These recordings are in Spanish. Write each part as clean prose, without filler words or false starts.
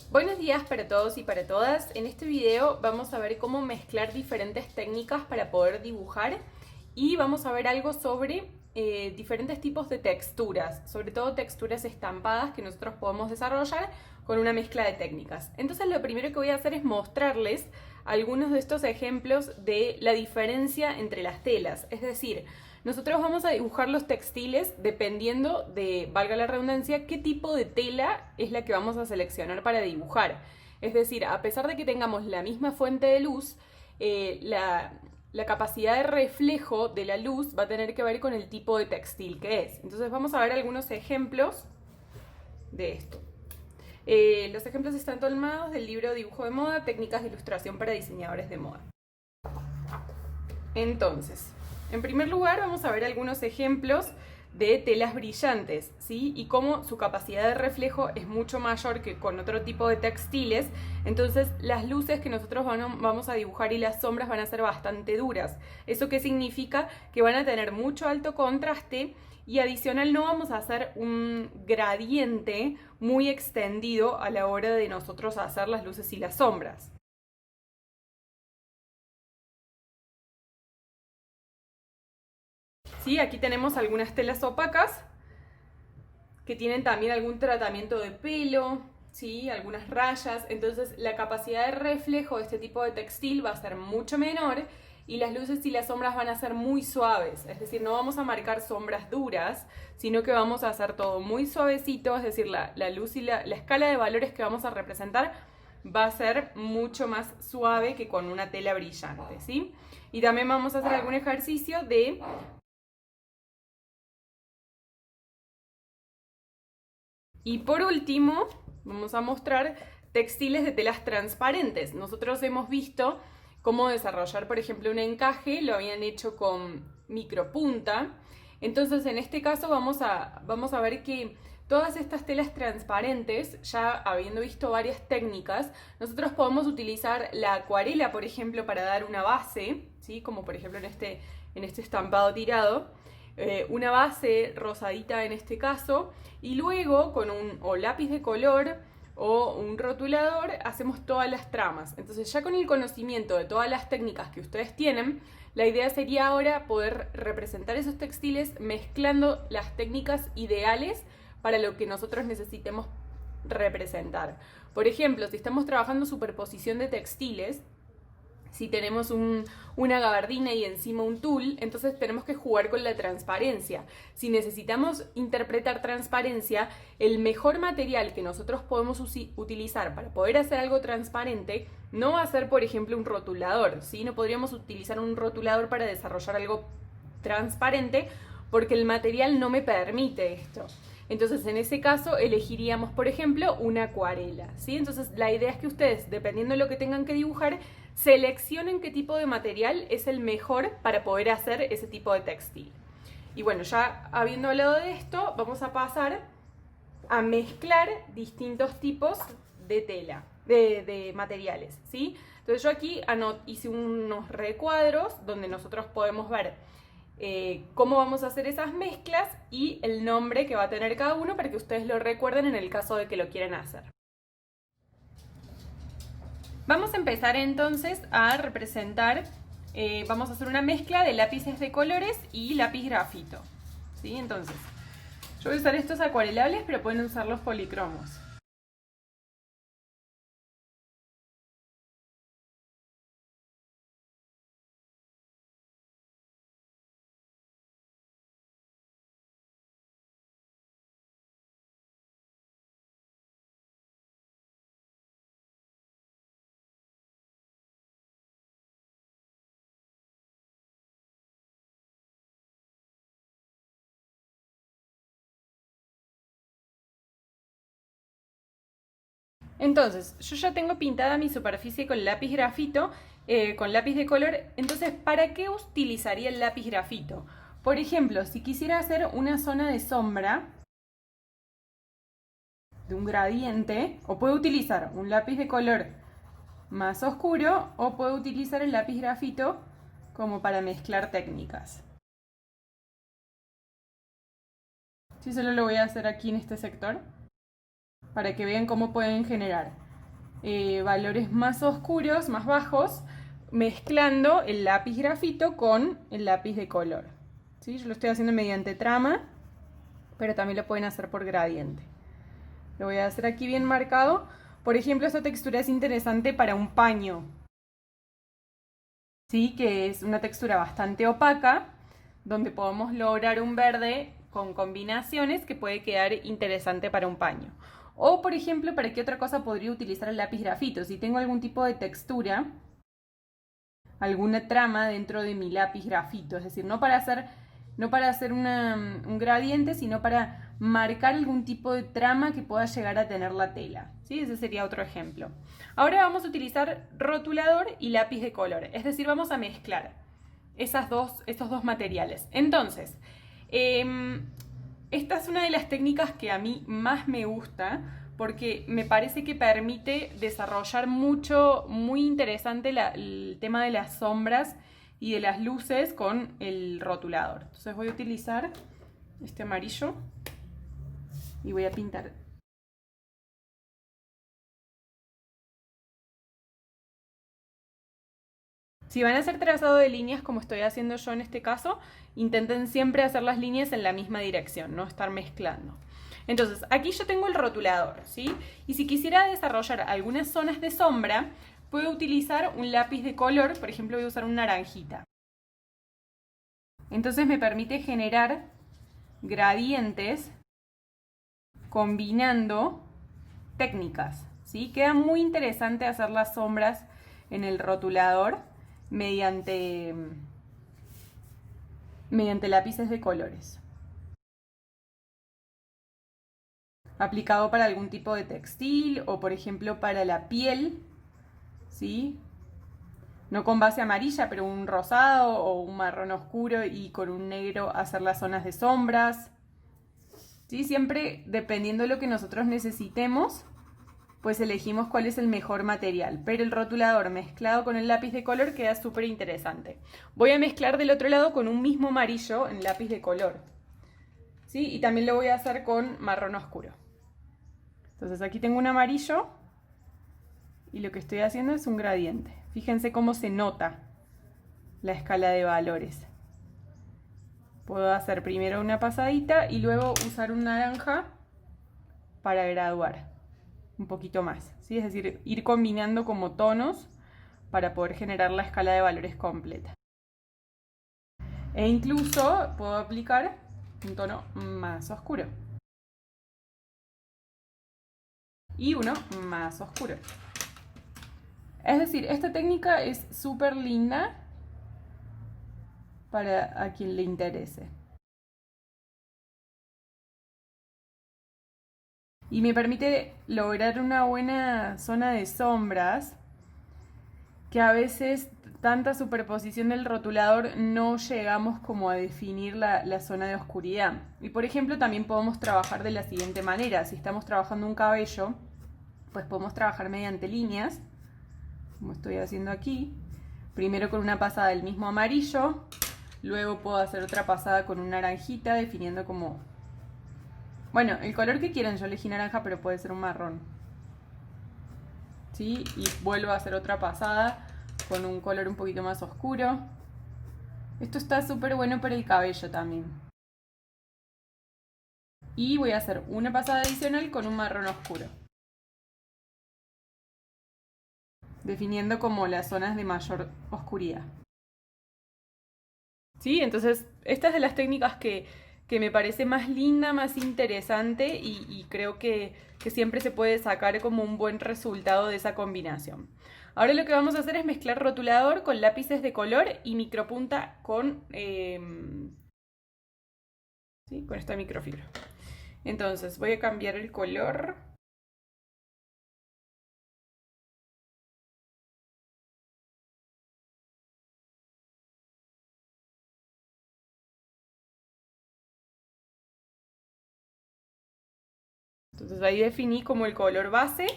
Buenos días para todos y para todas. En este video vamos a ver cómo mezclar diferentes técnicas para poder dibujar y vamos a ver algo sobre diferentes tipos de texturas, sobre todo texturas estampadas que nosotros podemos desarrollar con una mezcla de técnicas. Entonces lo primero que voy a hacer es mostrarles algunos de estos ejemplos de la diferencia entre las telas, es decir, nosotros vamos a dibujar los textiles dependiendo de, valga la redundancia, qué tipo de tela es la que vamos a seleccionar para dibujar. Es decir, a pesar de que tengamos la misma fuente de luz, la capacidad de reflejo de la luz va a tener que ver con el tipo de textil que es. Entonces vamos a ver algunos ejemplos de esto. Los ejemplos están tomados del libro Dibujo de Moda, Técnicas de Ilustración para Diseñadores de Moda. Entonces, en primer lugar vamos a ver algunos ejemplos de telas brillantes, ¿sí? Y cómo su capacidad de reflejo es mucho mayor que con otro tipo de textiles. Entonces las luces que nosotros vamos a dibujar y las sombras van a ser bastante duras. ¿Eso qué significa? Que van a tener mucho alto contraste y adicional no vamos a hacer un gradiente muy extendido a la hora de nosotros hacer las luces y las sombras. ¿Sí? Aquí tenemos algunas telas opacas que tienen también algún tratamiento de pelo, ¿sí? Algunas rayas. Entonces la capacidad de reflejo de este tipo de textil va a ser mucho menor y las luces y las sombras van a ser muy suaves. Es decir, no vamos a marcar sombras duras, sino que vamos a hacer todo muy suavecito. Es decir, la luz y la escala de valores que vamos a representar va a ser mucho más suave que con una tela brillante, ¿sí? Y también vamos a hacer algún ejercicio de... Y por último, vamos a mostrar textiles de telas transparentes. Nosotros hemos visto cómo desarrollar, por ejemplo, un encaje, lo habían hecho con micropunta. Entonces, en este caso vamos a ver que todas estas telas transparentes, ya habiendo visto varias técnicas, nosotros podemos utilizar la acuarela, por ejemplo, para dar una base, ¿sí? Como por ejemplo en este estampado tirado. Una base rosadita en este caso, y luego con un o lápiz de color o un rotulador hacemos todas las tramas. Entonces ya con el conocimiento de todas las técnicas que ustedes tienen, la idea sería ahora poder representar esos textiles mezclando las técnicas ideales para lo que nosotros necesitemos representar. Por ejemplo, si estamos trabajando superposición de textiles, si tenemos una gabardina y encima un tul, entonces tenemos que jugar con la transparencia. Si necesitamos interpretar transparencia, el mejor material que nosotros podemos utilizar para poder hacer algo transparente no va a ser, por ejemplo, un rotulador, ¿sí? No podríamos utilizar un rotulador para desarrollar algo transparente porque el material no me permite esto. Entonces, en ese caso, elegiríamos, por ejemplo, una acuarela, ¿sí? Entonces, la idea es que ustedes, dependiendo de lo que tengan que dibujar, seleccionen qué tipo de material es el mejor para poder hacer ese tipo de textil. Y bueno, ya habiendo hablado de esto, vamos a pasar a mezclar distintos tipos de tela, de materiales, ¿sí? Entonces yo aquí hice unos recuadros donde nosotros podemos ver cómo vamos a hacer esas mezclas y el nombre que va a tener cada uno para que ustedes lo recuerden en el caso de que lo quieran hacer. Vamos a empezar entonces a representar, vamos a hacer una mezcla de lápices de colores y lápiz grafito, ¿sí? Entonces, yo voy a usar estos acuarelables, pero pueden usar los policromos. Entonces, yo ya tengo pintada mi superficie con lápiz grafito, con lápiz de color. Entonces, ¿para qué utilizaría el lápiz grafito? Por ejemplo, si quisiera hacer una zona de sombra de un gradiente, o puedo utilizar un lápiz de color más oscuro, o puedo utilizar el lápiz grafito como para mezclar técnicas. Sí, solo lo voy a hacer aquí en este sector, para que vean cómo pueden generar valores más oscuros, más bajos, mezclando el lápiz grafito con el lápiz de color. ¿Sí? Yo lo estoy haciendo mediante trama, pero también lo pueden hacer por gradiente. Lo voy a hacer aquí bien marcado. Por ejemplo, esta textura es interesante para un paño, ¿sí? Que es una textura bastante opaca, donde podemos lograr un verde con combinaciones que puede quedar interesante para un paño. O, por ejemplo, ¿para qué otra cosa podría utilizar el lápiz grafito? Si tengo algún tipo de textura, alguna trama dentro de mi lápiz grafito, es decir, no para hacer un gradiente, sino para marcar algún tipo de trama que pueda llegar a tener la tela, ¿sí? Ese sería otro ejemplo. Ahora vamos a utilizar rotulador y lápiz de color, es decir, vamos a mezclar estos dos materiales. Entonces, esta es una de las técnicas que a mí más me gusta, porque me parece que permite desarrollar muy interesante el tema de las sombras y de las luces con el rotulador. Entonces voy a utilizar este amarillo y voy a pintar. Si van a hacer trazado de líneas como estoy haciendo yo en este caso, intenten siempre hacer las líneas en la misma dirección, no estar mezclando. Entonces, aquí yo tengo el rotulador, ¿sí? Y si quisiera desarrollar algunas zonas de sombra, puedo utilizar un lápiz de color, por ejemplo voy a usar un naranjita. Entonces me permite generar gradientes combinando técnicas, ¿sí? Queda muy interesante hacer las sombras en el rotulador mediante lápices de colores. Aplicado para algún tipo de textil o, por ejemplo, para la piel, ¿sí? No con base amarilla, pero un rosado o un marrón oscuro y con un negro hacer las zonas de sombras. ¿Sí? Siempre dependiendo de lo que nosotros necesitemos, pues elegimos cuál es el mejor material. Pero el rotulador mezclado con el lápiz de color queda súper interesante. Voy a mezclar del otro lado con un mismo amarillo en lápiz de color, ¿sí? Y también lo voy a hacer con marrón oscuro. Entonces aquí tengo un amarillo y lo que estoy haciendo es un gradiente. Fíjense cómo se nota la escala de valores. Puedo hacer primero una pasadita y luego usar un naranja para graduar un poquito más, ¿sí? Es decir, ir combinando como tonos para poder generar la escala de valores completa. E incluso puedo aplicar un tono más oscuro. Y uno más oscuro. Es decir, esta técnica es súper linda para a quien le interese. Y me permite lograr una buena zona de sombras, que a veces tanta superposición del rotulador no llegamos como a definir la zona de oscuridad. Y por ejemplo también podemos trabajar de la siguiente manera. Si estamos trabajando un cabello, pues podemos trabajar mediante líneas, como estoy haciendo aquí. Primero con una pasada del mismo amarillo, luego puedo hacer otra pasada con un naranjita, definiendo como... Bueno, el color que quieran, yo elegí naranja, pero puede ser un marrón. ¿Sí? Y vuelvo a hacer otra pasada con un color un poquito más oscuro. Esto está súper bueno para el cabello también. Y voy a hacer una pasada adicional con un marrón oscuro, definiendo como las zonas de mayor oscuridad. ¿Sí? Entonces, esta es de las técnicas que me parece más linda, más interesante y creo que siempre se puede sacar como un buen resultado de esa combinación. Ahora lo que vamos a hacer es mezclar rotulador con lápices de color y micropunta con esta microfibra. Entonces voy a cambiar el color. Entonces ahí definí como el color base.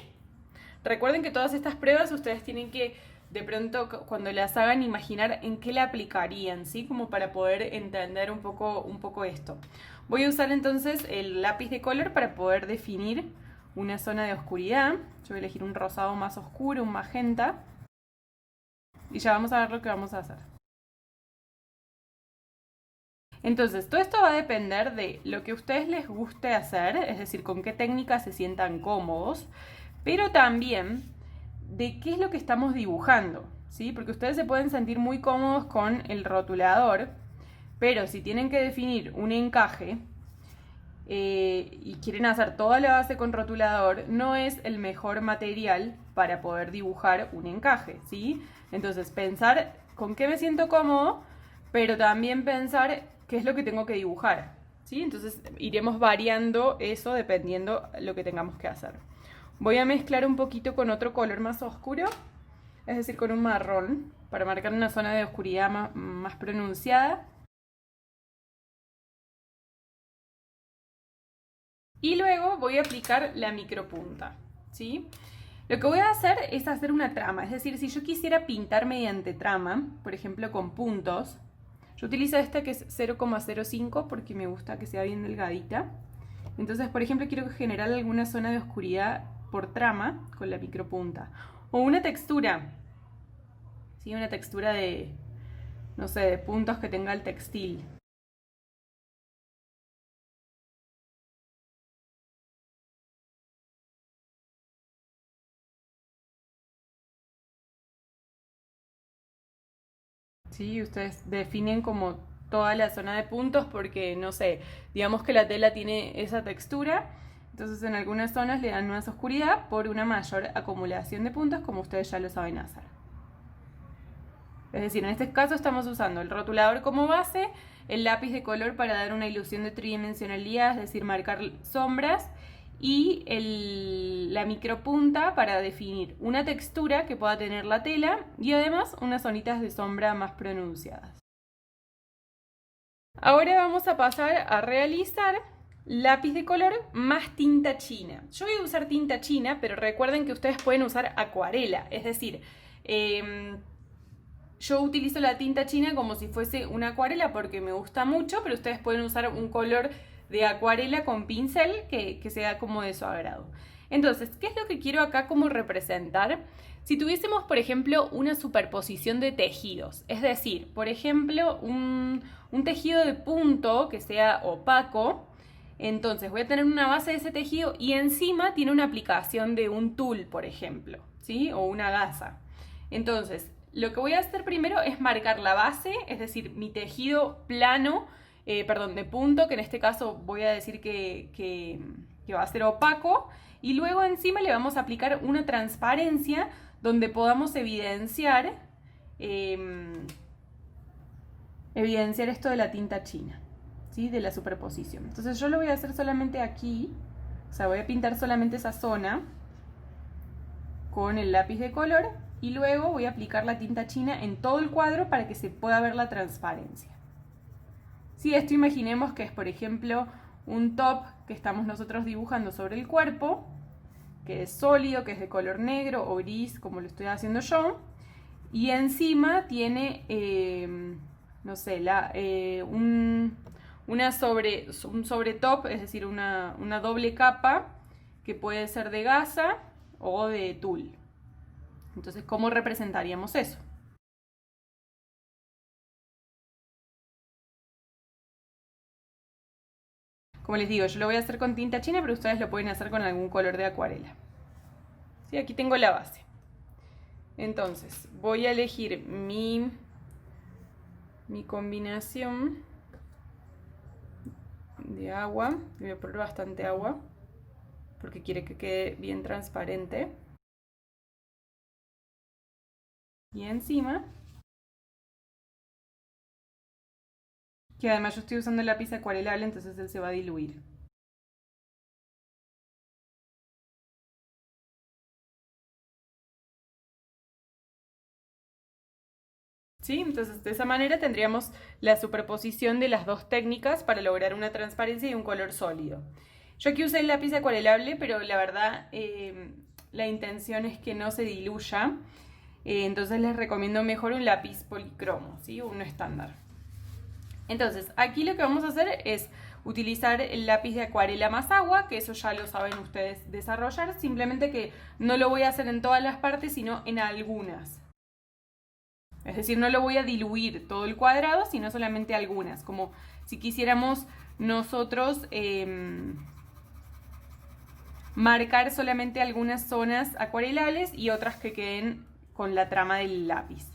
Recuerden que todas estas pruebas ustedes tienen que, de pronto, cuando las hagan, imaginar en qué la aplicarían, ¿sí? Como para poder entender un poco esto. Voy a usar entonces el lápiz de color para poder definir una zona de oscuridad. Yo voy a elegir un rosado más oscuro, un magenta. Y ya vamos a ver lo que vamos a hacer. Entonces, todo esto va a depender de lo que a ustedes les guste hacer, es decir, con qué técnicas se sientan cómodos, pero también de qué es lo que estamos dibujando, ¿sí? Porque ustedes se pueden sentir muy cómodos con el rotulador, pero si tienen que definir un encaje y quieren hacer toda la base con rotulador, no es el mejor material para poder dibujar un encaje, ¿sí? Entonces, pensar con qué me siento cómodo, pero también pensar qué es lo que tengo que dibujar, ¿sí? Entonces, iremos variando eso dependiendo lo que tengamos que hacer. Voy a mezclar un poquito con otro color más oscuro, es decir, con un marrón, para marcar una zona de oscuridad más pronunciada. Y luego voy a aplicar la micropunta, ¿sí? Lo que voy a hacer es hacer una trama, es decir, si yo quisiera pintar mediante trama, por ejemplo con puntos, yo utilizo esta que es 0,05 porque me gusta que sea bien delgadita. Entonces, por ejemplo, quiero generar alguna zona de oscuridad por trama con la micropunta. O una textura, ¿sí? Una textura de, no sé, de puntos que tenga el textil. ¿Sí? Ustedes definen como toda la zona de puntos porque, no sé, digamos que la tela tiene esa textura, entonces en algunas zonas le dan más oscuridad por una mayor acumulación de puntos, como ustedes ya lo saben hacer. Es decir, en este caso estamos usando el rotulador como base, el lápiz de color para dar una ilusión de tridimensionalidad, es decir, marcar sombras, y la micropunta para definir una textura que pueda tener la tela y además unas zonitas de sombra más pronunciadas. Ahora vamos a pasar a realizar lápiz de color más tinta china. Yo voy a usar tinta china, pero recuerden que ustedes pueden usar acuarela, es decir, yo utilizo la tinta china como si fuese una acuarela porque me gusta mucho, pero ustedes pueden usar un color de acuarela con pincel que sea como de su agrado. Entonces, ¿qué es lo que quiero acá como representar? Si tuviésemos, por ejemplo, una superposición de tejidos, es decir, por ejemplo, un tejido de punto que sea opaco, entonces voy a tener una base de ese tejido y encima tiene una aplicación de un tul, por ejemplo, ¿sí? O una gasa. Entonces, lo que voy a hacer primero es marcar la base, es decir, mi tejido plano, de punto, que en este caso voy a decir que va a ser opaco, y luego encima le vamos a aplicar una transparencia donde podamos evidenciar esto de la tinta china, ¿sí? De la superposición. Entonces yo lo voy a hacer solamente aquí, o sea, voy a pintar solamente esa zona con el lápiz de color y luego voy a aplicar la tinta china en todo el cuadro para que se pueda ver la transparencia. Si esto imaginemos que es, por ejemplo, un top que estamos nosotros dibujando sobre el cuerpo, que es sólido, que es de color negro o gris, como lo estoy haciendo yo, y encima tiene, no sé, un sobre top, es decir, una doble capa que puede ser de gasa o de tul. Entonces, ¿cómo representaríamos eso? Como les digo, yo lo voy a hacer con tinta china, pero ustedes lo pueden hacer con algún color de acuarela. Sí, aquí tengo la base. Entonces, voy a elegir mi combinación de agua. Voy a poner bastante agua porque quiere que quede bien transparente. Y encima, que además yo estoy usando el lápiz acuarelable, entonces él se va a diluir. ¿Sí? Entonces de esa manera tendríamos la superposición de las dos técnicas para lograr una transparencia y un color sólido. Yo aquí usé el lápiz acuarelable, pero la verdad la intención es que no se diluya. Entonces les recomiendo mejor un lápiz policromo, ¿sí? Uno estándar. Entonces aquí lo que vamos a hacer es utilizar el lápiz de acuarela más agua, que eso ya lo saben ustedes desarrollar, simplemente que no lo voy a hacer en todas las partes, sino en algunas. Es decir, no lo voy a diluir todo el cuadrado, sino solamente algunas, como si quisiéramos nosotros marcar solamente algunas zonas acuarelales y otras que queden con la trama del lápiz.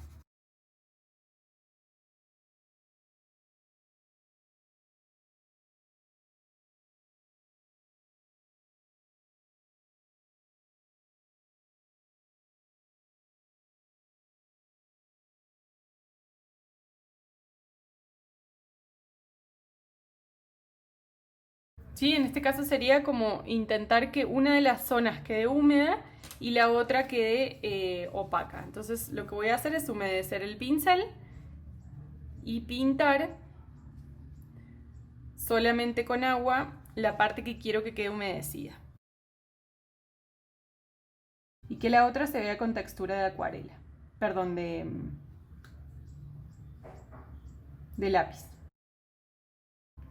¿Sí? En este caso sería como intentar que una de las zonas quede húmeda y la otra quede opaca. Entonces lo que voy a hacer es humedecer el pincel y pintar solamente con agua la parte que quiero que quede humedecida. Y que la otra se vea con textura de acuarela, perdón, de lápiz.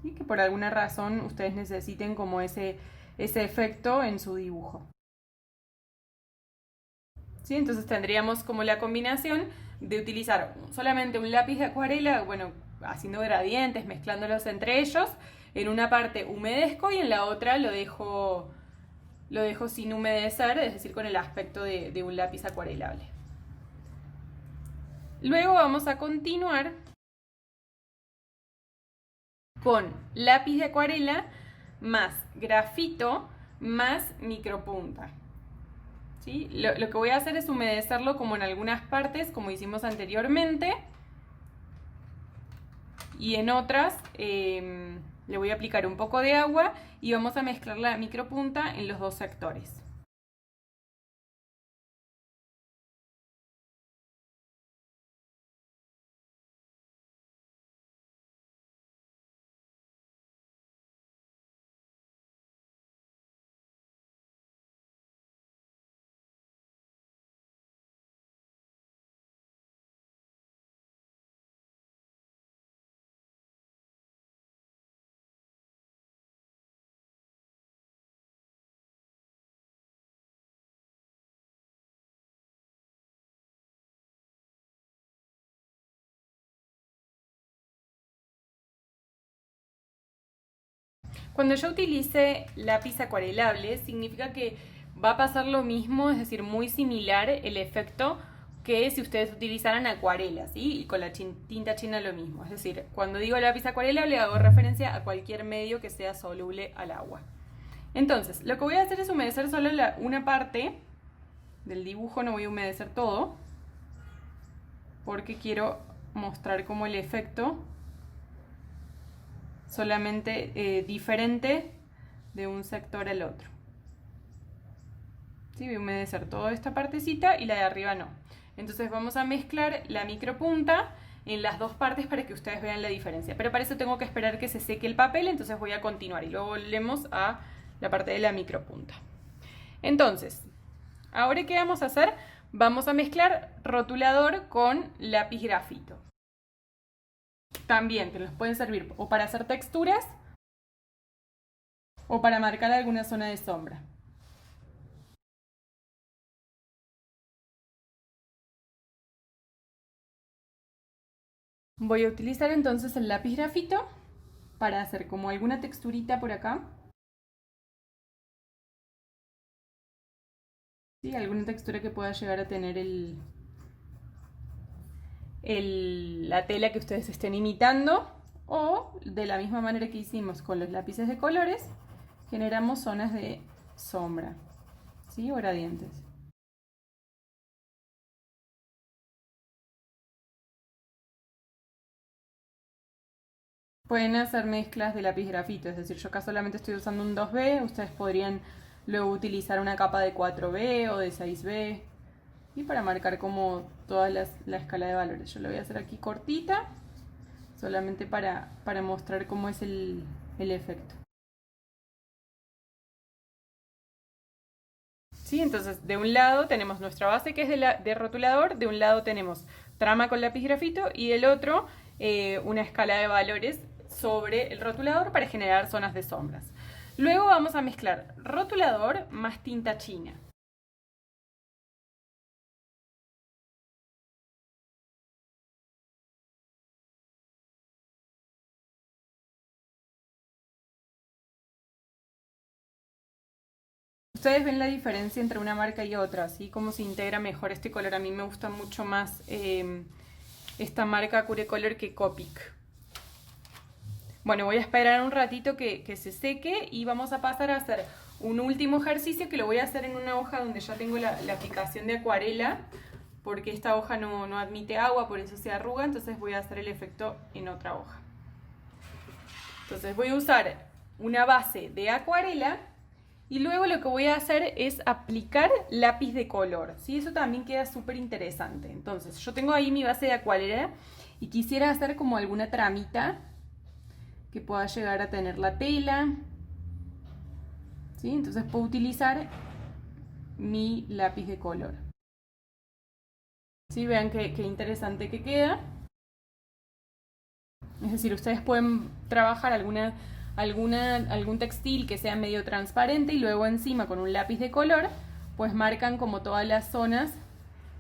Y que por alguna razón ustedes necesiten como ese efecto en su dibujo. ¿Sí? Entonces tendríamos como la combinación de utilizar solamente un lápiz de acuarela, bueno, haciendo gradientes, mezclándolos entre ellos. En una parte humedezco y en la otra lo dejo sin humedecer, es decir, con el aspecto de un lápiz acuarelable. Luego vamos a continuar con lápiz de acuarela más grafito más micropunta. ¿Sí? Lo que voy a hacer es humedecerlo como en algunas partes, como hicimos anteriormente, y en otras le voy a aplicar un poco de agua y vamos a mezclar la micropunta en los dos sectores. Cuando yo utilice lápiz acuarelable, significa que va a pasar lo mismo, es decir, muy similar el efecto que si ustedes utilizaran acuarela, ¿sí? Y con la tinta china lo mismo. Es decir, cuando digo lápiz acuarelable hago referencia a cualquier medio que sea soluble al agua. Entonces, lo que voy a hacer es humedecer solo una parte del dibujo, no voy a humedecer todo, porque quiero mostrar como el efecto solamente diferente de un sector al otro. ¿Sí? Voy a humedecer toda esta partecita y la de arriba no. Entonces vamos a mezclar la micropunta en las dos partes para que ustedes vean la diferencia. Pero para eso tengo que esperar que se seque el papel, entonces voy a continuar y luego volvemos a la parte de la micropunta. Entonces, ahora ¿qué vamos a hacer? Vamos a mezclar rotulador con lápiz grafito. También, que los pueden servir o para hacer texturas o para marcar alguna zona de sombra. Voy a utilizar entonces el lápiz grafito para hacer como alguna texturita por acá. ¿Sí? Alguna textura que pueda llegar a tener la tela que ustedes estén imitando, o de la misma manera que hicimos con los lápices de colores, generamos zonas de sombra, ¿sí? O gradientes. Pueden hacer mezclas de lápiz grafito, es decir, yo acá solamente estoy usando un 2B, ustedes podrían luego utilizar una capa de 4B o de 6B, y para marcar como toda la escala de valores. Yo lo voy a hacer aquí cortita, solamente para mostrar cómo es el efecto. ¿Sí? Entonces, de un lado tenemos nuestra base que es de rotulador, de un lado tenemos trama con lápiz grafito y del otro una escala de valores sobre el rotulador para generar zonas de sombras. Luego vamos a mezclar rotulador más tinta china. Ustedes ven la diferencia entre una marca y otra, ¿sí? Cómo se integra mejor este color. A mí me gusta mucho más esta marca Cure Color que Copic. Bueno, voy a esperar un ratito que se seque y vamos a pasar a hacer un último ejercicio que lo voy a hacer en una hoja donde ya tengo la aplicación de acuarela, porque esta hoja no admite agua, por eso se arruga, entonces voy a hacer el efecto en otra hoja. Entonces voy a usar una base de acuarela y luego lo que voy a hacer es aplicar lápiz de color, ¿sí? Eso también queda súper interesante. Entonces yo tengo ahí mi base de acuarela y quisiera hacer como alguna tramita que pueda llegar a tener la tela, ¿sí? Entonces puedo utilizar mi lápiz de color. ¿Sí? Vean qué interesante que queda. Es decir, ustedes pueden trabajar algún textil que sea medio transparente y luego encima con un lápiz de color pues marcan como todas las zonas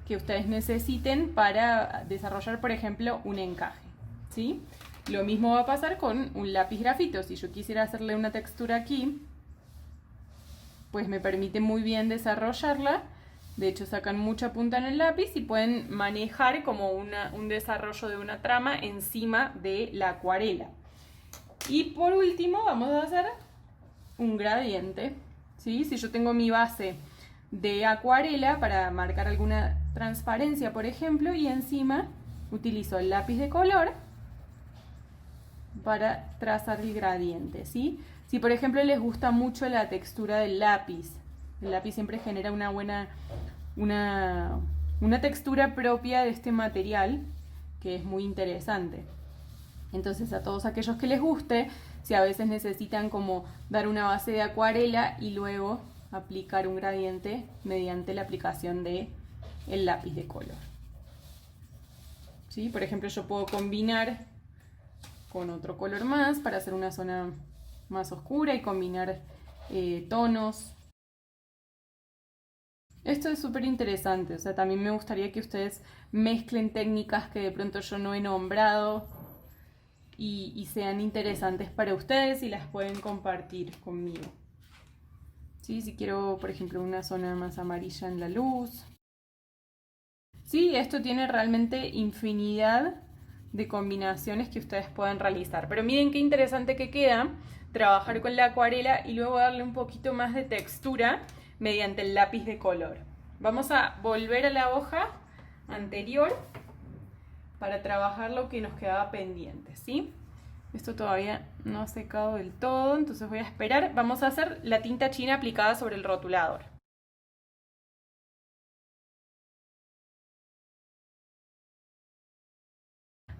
que ustedes necesiten para desarrollar, por ejemplo, un encaje, ¿sí? Lo mismo va a pasar con un lápiz grafito. Si yo quisiera hacerle una textura aquí, pues me permite muy bien desarrollarla. De hecho, sacan mucha punta en el lápiz y pueden manejar como un desarrollo de una trama encima de la acuarela. Y por último vamos a hacer un gradiente, ¿sí? Si yo tengo mi base de acuarela para marcar alguna transparencia, por ejemplo, y encima utilizo el lápiz de color para trazar el gradiente, ¿sí? Si por ejemplo les gusta mucho la textura del lápiz, el lápiz siempre genera una textura propia de este material que es muy interesante. Entonces a todos aquellos que les guste, si a veces necesitan como dar una base de acuarela y luego aplicar un gradiente mediante la aplicación de el lápiz de color, ¿sí? Por ejemplo, yo puedo combinar con otro color más para hacer una zona más oscura y combinar tonos. Esto es súper interesante, o sea, también me gustaría que ustedes mezclen técnicas que de pronto yo no he nombrado y sean interesantes para ustedes y las pueden compartir conmigo. ¿Sí? Si quiero, por ejemplo, una zona más amarilla en la luz. Sí, esto tiene realmente infinidad de combinaciones que ustedes pueden realizar. Pero miren qué interesante que queda trabajar con la acuarela y luego darle un poquito más de textura mediante el lápiz de color. Vamos a volver a la hoja anterior para trabajar lo que nos quedaba pendiente, ¿sí? Esto todavía no ha secado del todo, entonces voy a esperar. Vamos a hacer la tinta china aplicada sobre el rotulador.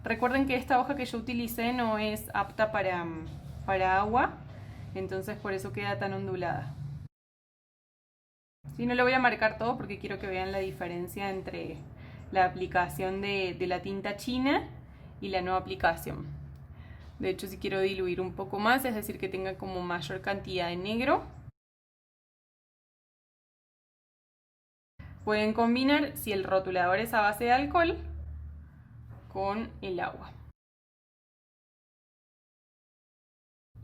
Recuerden que esta hoja que yo utilicé no es apta para agua, entonces por eso queda tan ondulada. Sí, no lo voy a marcar todo porque quiero que vean la diferencia entre la aplicación de la tinta china y la no aplicación. De hecho, si quiero diluir un poco más, es decir, que tenga como mayor cantidad de negro, pueden combinar, si el rotulador es a base de alcohol, con el agua.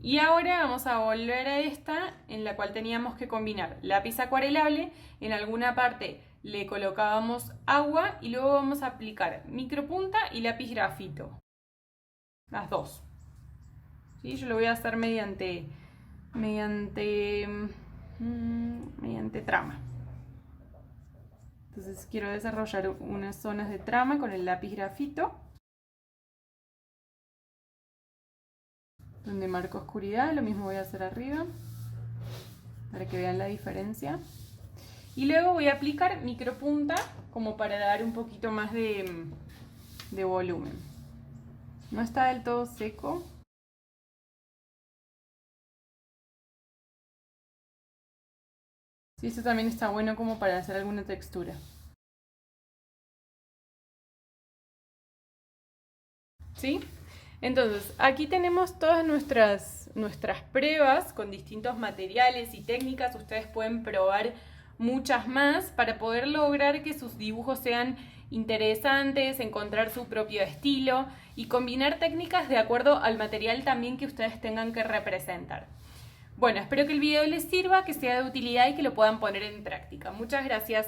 Y ahora vamos a volver a esta en la cual teníamos que combinar lápiz acuarelable. En alguna parte le colocábamos agua y luego vamos a aplicar micropunta y lápiz grafito. Las dos. ¿Sí? Yo lo voy a hacer mediante trama. Entonces quiero desarrollar unas zonas de trama con el lápiz grafito, donde marco oscuridad. Lo mismo voy a hacer arriba para que vean la diferencia. Y luego voy a aplicar micropunta como para dar un poquito más de volumen. No está del todo seco. Sí, esto también está bueno como para hacer alguna textura. ¿Sí? Entonces, aquí tenemos todas nuestras pruebas con distintos materiales y técnicas. Ustedes pueden probar muchas más para poder lograr que sus dibujos sean interesantes, encontrar su propio estilo y combinar técnicas de acuerdo al material también que ustedes tengan que representar. Bueno, espero que el video les sirva, que sea de utilidad y que lo puedan poner en práctica. Muchas gracias.